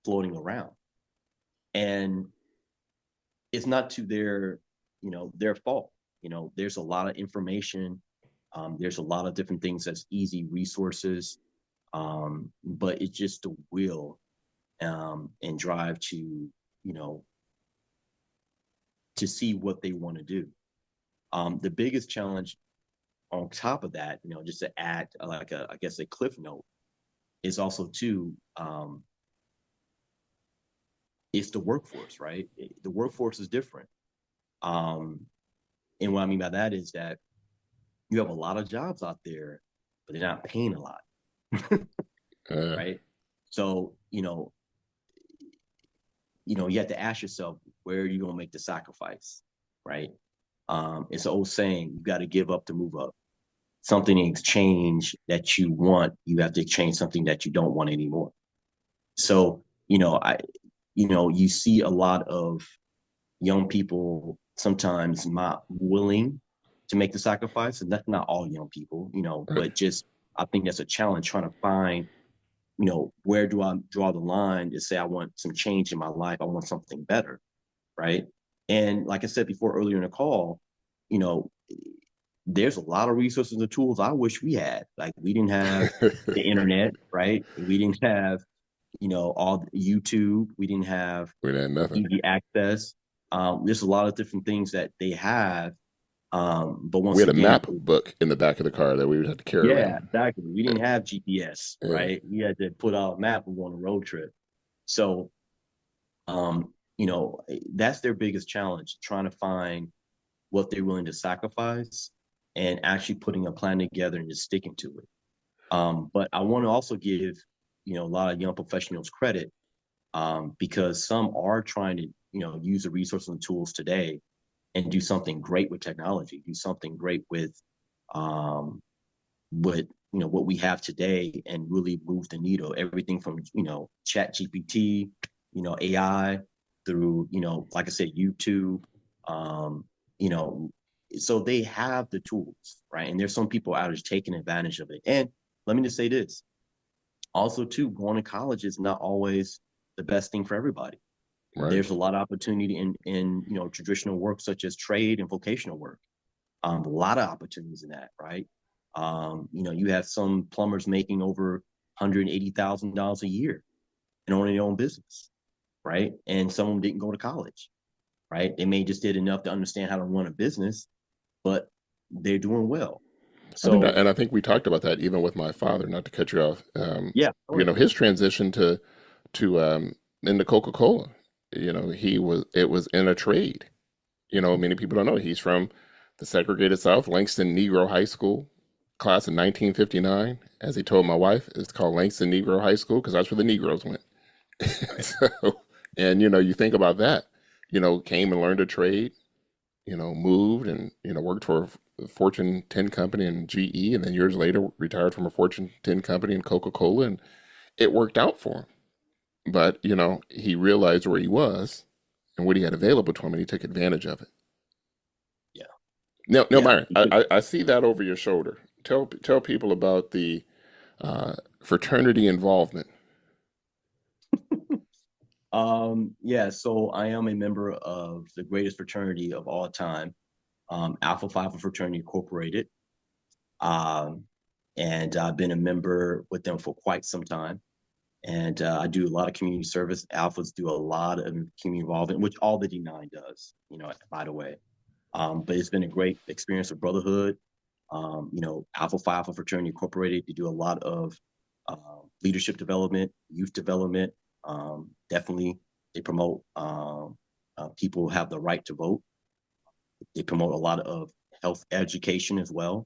Speaker 2: floating around. And it's not to their fault. There's a lot of information. There's a lot of different things that's easy resources. But it's just the will and drive you know, to see what they want to do. The biggest challenge on top of that, just to add like I guess a cliff note, is also too, it's the workforce, right? The workforce is different. Um, and what I mean by that is that you have a lot of jobs out there, but they're not paying a lot,
Speaker 1: Uh,
Speaker 2: right? So, you have to ask yourself, where are you going to make the sacrifice, right? It's an old saying, you got to give up to move up. something in exchange that you want, you have to exchange something that you don't want anymore. So, you see a lot of young people sometimes not willing to make the sacrifice, and that's not all young people,
Speaker 1: Right.
Speaker 2: but just I think that's a challenge trying to find, where do I draw the line to say I want some change in my life, I want something better, right? And like I said before earlier in the call, you know, there's a lot of resources and tools I wish we had. Like we didn't have the internet, right? We didn't have, all YouTube. We didn't have
Speaker 1: We had nothing.
Speaker 2: easy access. There's a lot of different things that they have. But
Speaker 1: We
Speaker 2: once
Speaker 1: had a
Speaker 2: again,
Speaker 1: map book in the back of the car that we would have to carry
Speaker 2: yeah,
Speaker 1: around.
Speaker 2: exactly. We didn't have GPS,
Speaker 1: Yeah.
Speaker 2: right? We had to put out a map and go on a road trip. So, that's their biggest challenge, trying to find what they're willing to sacrifice and actually putting a plan together and just sticking to it. But I want to also give, a lot of young professionals credit, because some are trying to, use the resources and tools today and do something great with technology, do something great um, with what we have today and really move the needle. Everything from Chat GPT, AI through like I said, YouTube. Um, you know, so they have the tools, right? And there's some people out there taking advantage of it. And let me just say this: also, too, going to college is not always the best thing for everybody.
Speaker 1: Right.
Speaker 2: There's a lot of opportunity in traditional work such as trade and vocational work. A lot of opportunities in that, right? You have some plumbers making over $180,000 a year and owning their own business, right? And some of them didn't go to college, right? They may just did enough to understand how to run a business, but they're doing well.
Speaker 1: I think that,
Speaker 2: So
Speaker 1: and I think we talked about that even with my father, not to cut you off.
Speaker 2: yeah, oh yeah,
Speaker 1: His transition to into Coca-Cola. It was in a trade. Many people don't know he's from the segregated South, Langston Negro High School, class of 1959. As he told my wife, it's called Langston Negro High School because that's where the Negroes went.
Speaker 2: right,
Speaker 1: So, and you think about that. Came and learned a trade. Moved and worked for a Fortune 10 company in GE, and then years later retired from a Fortune 10 company in Coca-Cola, and it worked out for him. But he realized where he was and what he had available to him, and he took advantage of it.
Speaker 2: yeah,
Speaker 1: Now,
Speaker 2: yeah.
Speaker 1: Myron, I see that over your shoulder. Tell people about the fraternity involvement.
Speaker 2: Yeah, so I am a member of the greatest fraternity of all time, Alpha Phi Alpha Fraternity Incorporated. Um, and I've been a member with them for quite some time. And I do a lot of community service. Alphas do a lot of community involvement, which all the D9 does, by the way. But it's been a great experience of brotherhood. Alpha Phi Alpha Fraternity Incorporated, they do a lot of leadership development, youth development. Definitely, they promote people have the right to vote. They promote a lot of health education as well.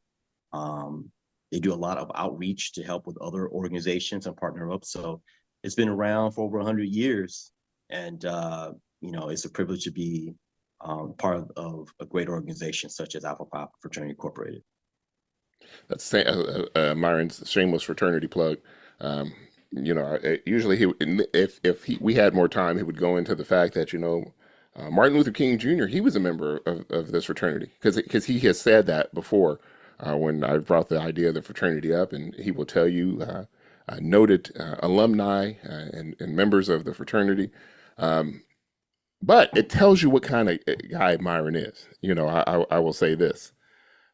Speaker 2: Um, they do a lot of outreach to help with other organizations and partner up. So it's been around for over 100 years. And, it's a privilege to be part of a great organization such as Alpha Phi Fraternity Incorporated.
Speaker 1: That's Myron's shameless fraternity plug. Um, usually we had more time, he would go into the fact that Martin Luther King Jr. He was a member of this fraternity because he has said that before when I brought the idea of the fraternity up, and he will tell you noted alumni and members of the fraternity. Um, but it tells you what kind of guy Myron is. I will say this.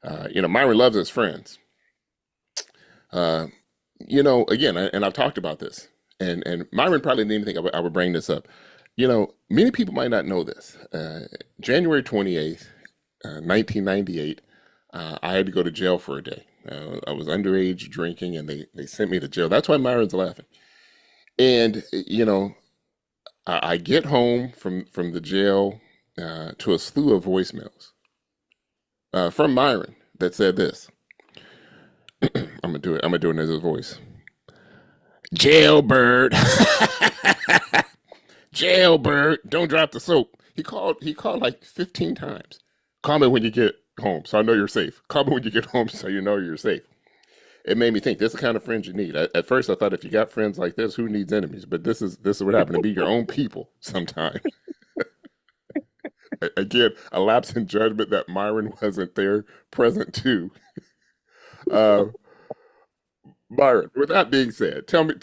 Speaker 1: Myron loves his friends. Uh, again, and I've talked about this, and Myron probably didn't even think I would bring this up. Many people might not know this. January 28th, 1998, I had to go to jail for a day. I was underage drinking, and they sent me to jail. That's why Myron's laughing. And I get home from the jail to a slew of voicemails from Myron that said this. I'm gonna do it. I'm gonna do it in his voice. Jailbird, jailbird, don't drop the soap. He called like 15 times. Call me when you get home, so I know you're safe. Call me when you get home, so you know you're safe. It made me think this is the kind of friends you need. At first, I thought if you got friends like this, who needs enemies? But this is what happened to be your own people sometimes. Again, a lapse in judgment that Myron wasn't there, present too. Uh, Myron, with that being said, tell me.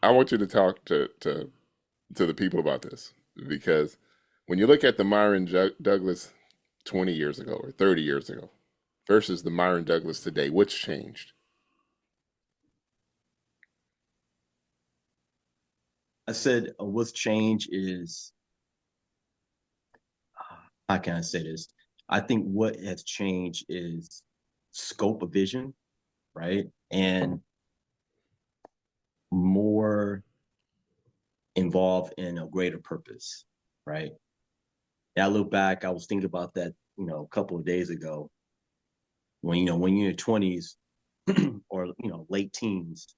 Speaker 1: I want you to talk to the people about this because when you look at the Myron Douglass 20 years ago or 30 years ago versus the Myron Douglass today, what's changed?
Speaker 2: I said what's changed is how can I say this? I think what has changed is scope of vision, right? And more involved in a greater purpose, right? And I look back, I was thinking about that, a couple of days ago when, when you're in your 20s or, late teens,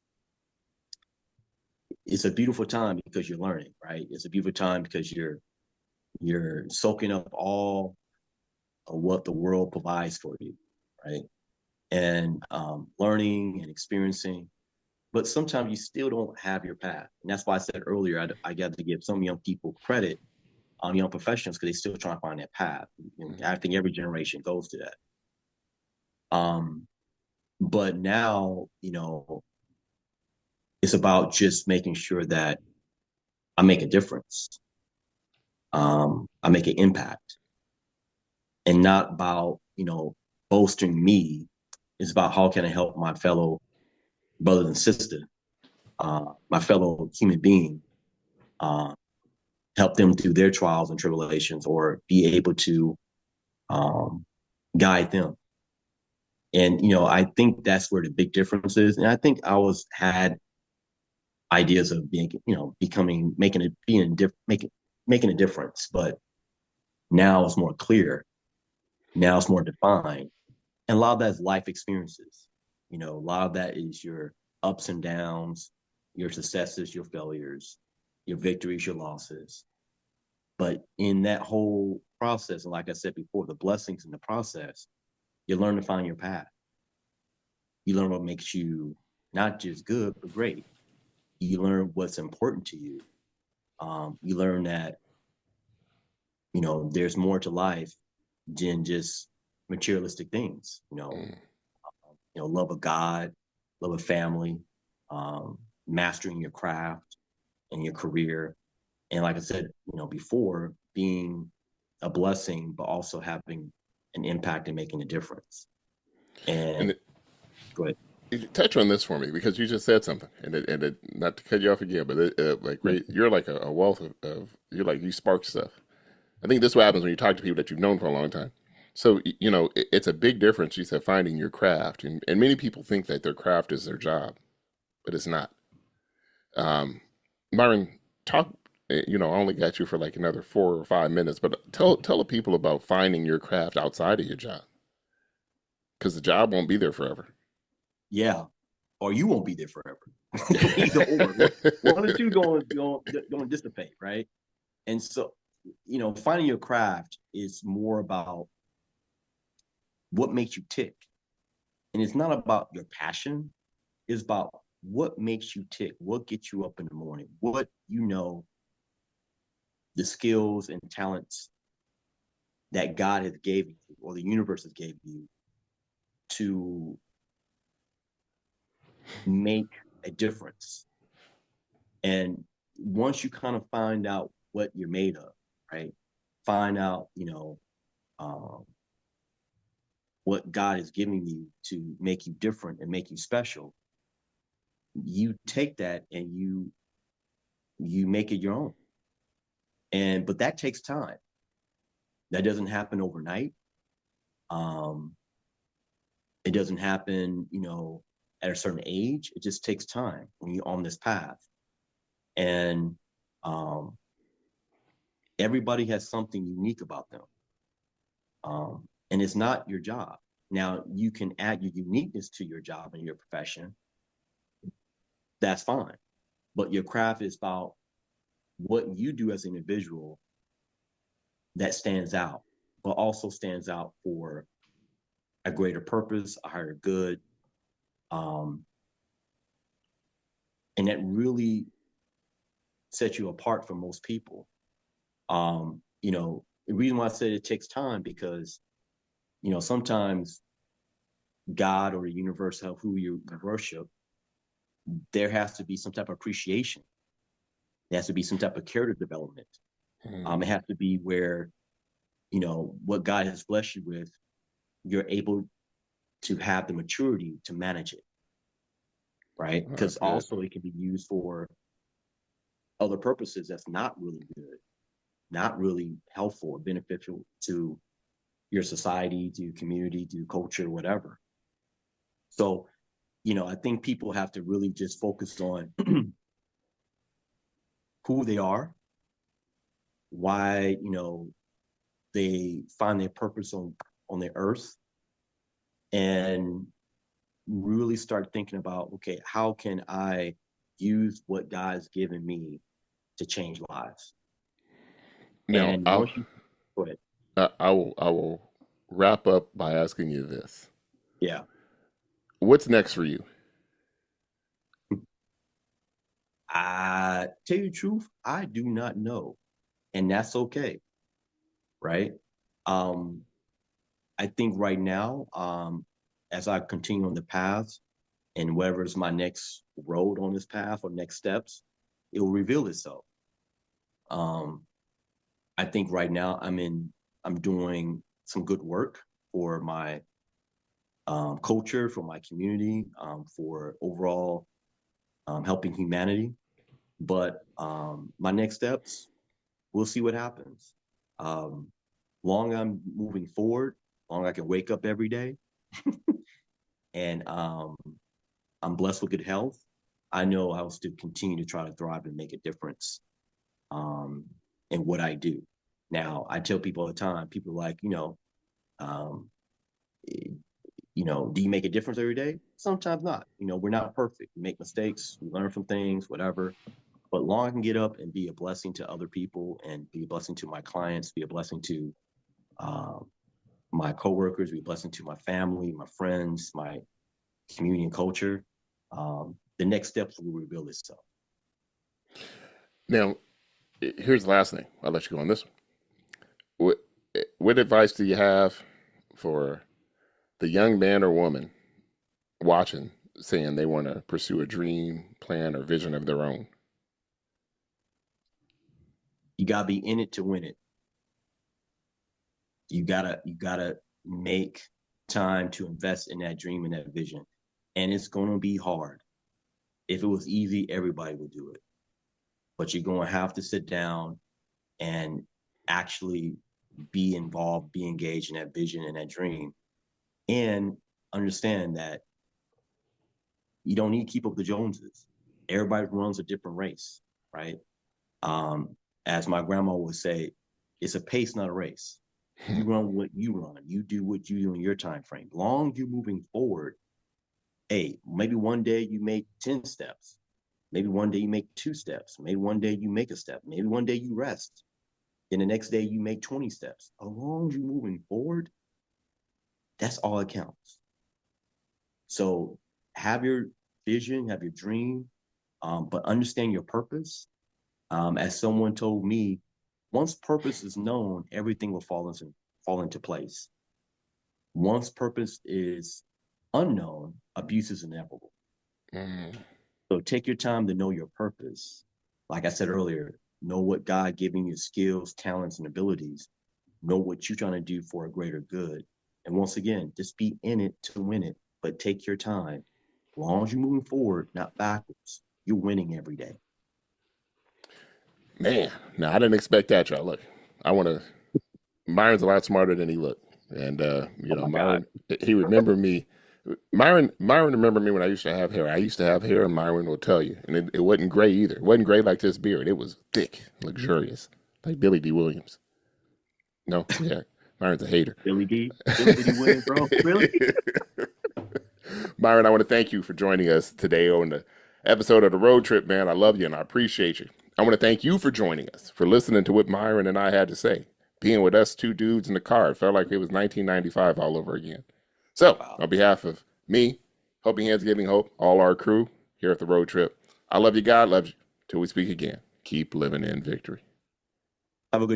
Speaker 2: it's a beautiful time because you're learning, right? It's a beautiful time because you're soaking up all of what the world provides for you, right? And learning and experiencing. But sometimes you still don't have your path. And that's why I said earlier, I got to give some young people credit, young professionals, because they still trying to find their path. And I think every generation goes to that. But now, it's about just making sure that I make a difference. I make an impact, and not about bolstering me. It's about how can I help my fellow brother and sister, my fellow human being, uh, help them through their trials and tribulations, or be able to um, guide them. And I think that's where the big difference is. And I think I was had ideas of being, becoming, making it, being making a difference, but now it's more clear. Now it's more defined, and a lot of that is life experiences. A lot of that is your ups and downs, your successes, your failures, your victories, your losses. But in that whole process, and like I said before, the blessings in the process, you learn to find your path. You learn what makes you not just good, but great. You learn what's important to you. You learn that, there's more to life than just materialistic things, love of God, love of family, mastering your craft and your career. And like I said, before, being a blessing, but also having an impact and making a difference. And
Speaker 1: And
Speaker 2: go ahead.
Speaker 1: touch on this for me because you just said something, not to cut you off again, but like
Speaker 2: Yeah.
Speaker 1: great, you're like a wealth of you're like you spark stuff. I think this is what happens when you talk to people that you've known for a long time. So it's a big difference. You said finding your craft, and many people think that their craft is their job, but it's not. Um, Myron, talk. I only got you for like another 4 or 5 minutes, but tell the people about finding your craft outside of your job because the job won't be there forever.
Speaker 2: Yeah. Or you won't be there forever. Either or. One or two going to dissipate, right? And so, finding your craft is more about what makes you tick. And it's not about your passion. It's about what makes you tick, what gets you up in the morning, what the skills and talents that God has gave you or the universe has gave you to make a difference. And once you kind of find out what you're made of, right? Find out, um, what God is giving you to make you different and make you special. You take that and you make it your own. And but that takes time. That doesn't happen overnight. Um, it doesn't happen, at a certain age. It just takes time when you're on this path. And um, everybody has something unique about them. And it's not your job. Now, you can add your uniqueness to your job and your profession. That's fine. But your craft is about what you do as an individual that stands out, but also stands out for a greater purpose, a higher good. Um, and that really sets you apart from most people. The reason why I said it takes time because, sometimes God or the universe, who you worship, there has to be some type of appreciation. There has to be some type of character development.
Speaker 1: Mm,
Speaker 2: It has to be where, what God has blessed you with, you're able to have the maturity to manage it, right?
Speaker 1: well,
Speaker 2: Because
Speaker 1: that's good.
Speaker 2: also it can be used for other purposes that's not really good, not really helpful or beneficial to your society, to your community, to your culture, whatever. So, I think people have to really just focus on who they are, why, they find their purpose on the earth, and really start thinking about, okay, how can I use what God's given me to change lives?
Speaker 1: Now,
Speaker 2: And once you go ahead.
Speaker 1: I will wrap up by asking you this:
Speaker 2: Yeah.
Speaker 1: what's next for you?
Speaker 2: I tell you the truth, I do not know. And that's okay, right? Um, I think right now, as I continue on the path and whatever is my next road on this path or next steps, it will reveal itself. Um, I think right now I'm doing some good work for my culture, for my community, for overall helping humanity. But my next steps, we'll see what happens. Um, long I'm moving forward, long I can wake up every day, and I'm blessed with good health. I know I'll still continue to try to thrive and make a difference um, in what I do. Now, I tell people all the time, people are like, um, do you make a difference every day? Sometimes not. We're not perfect. We make mistakes. We learn from things, whatever. But long I can get up and be a blessing to other people and be a blessing to my clients, be a blessing to um, my coworkers, be a blessing to my family, my friends, my community and culture. The next steps will reveal itself.
Speaker 1: Now, here's the last thing. I'll let you go on this one. What what advice do you have for the young man or woman watching, saying they want to pursue a dream, plan, or vision of their own?
Speaker 2: You gotta be in it to win it. You gotta make time to invest in that dream and that vision. And it's gonna be hard. If it was easy, everybody would do it. But you're gonna have to sit down and actually be involved, be engaged in that vision and that dream, and understand that you don't need to keep up with the Joneses. Everybody runs a different race, right? Um, as my grandma would say, it's a pace, not a race. You run what you run. You do what you do in your time frame. Long you're moving forward, hey, maybe one day you make 10 steps. Maybe one day you make 2 steps. Maybe one day you make a step. Maybe one day you rest. Then the next day you make 20 steps. As long as you're moving forward, that's all that counts. So have your vision, have your dream, but understand your purpose. As someone told me, once purpose is known, everything will fall into place. Once purpose is unknown, abuse is inevitable.
Speaker 1: Mm,
Speaker 2: So take your time to know your purpose. Like I said earlier, know what God giving you skills, talents, and abilities. Know what you're trying to do for a greater good. And once again, just be in it to win it, but take your time. As long as you're moving forward, not backwards, you're winning every day.
Speaker 1: man, now I didn't expect that, y'all. Look, I want to. Myron's a lot smarter than he looked, and
Speaker 2: Oh my God.
Speaker 1: Myron, he remembered me. Myron remembered me when I used to have hair. I used to have hair, and Myron will tell you, and it wasn't gray either. It wasn't gray like this beard. It was thick, luxurious, like Billy D. Williams. No, yeah, Myron's a hater.
Speaker 2: Billy D. Billy D. Williams, bro. Really?
Speaker 1: Myron, I want to thank you for joining us today on the episode of the Road Trip, man. I love you and I appreciate you. I want to thank you for joining us, for listening to what Myron and I had to say. Being with us two dudes in the car, it felt like it was 1995 all over again. So,
Speaker 2: Wow.
Speaker 1: on behalf of me, Helping Hands Giving Hope, all our crew here at the Road Trip, I love you, God loves you. Till we speak again, keep living in victory.
Speaker 2: Have a good